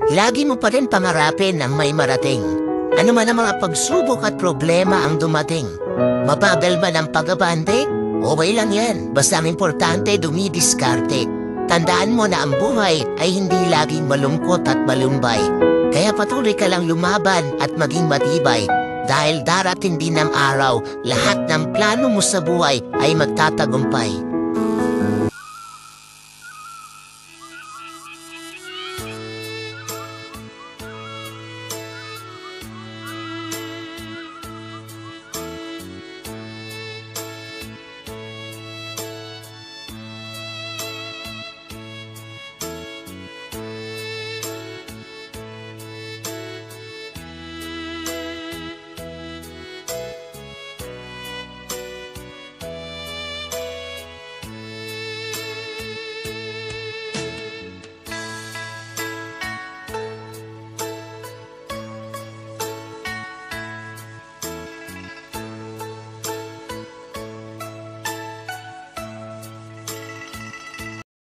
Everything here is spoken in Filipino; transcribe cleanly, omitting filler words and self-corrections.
Lagi mo pa rin pangarapin ang may marating. Ano man ang mga pagsubok at problema ang dumating. Mabagal man ang pag-abante? Okay lang yan, basta ang importante dumidiskarte. Tandaan mo na ang buhay ay hindi laging malungkot at malumbay. Kaya patuloy ka lang lumaban at maging matibay. Dahil darating din ang araw, lahat ng plano mo sa buhay ay magtatagumpay.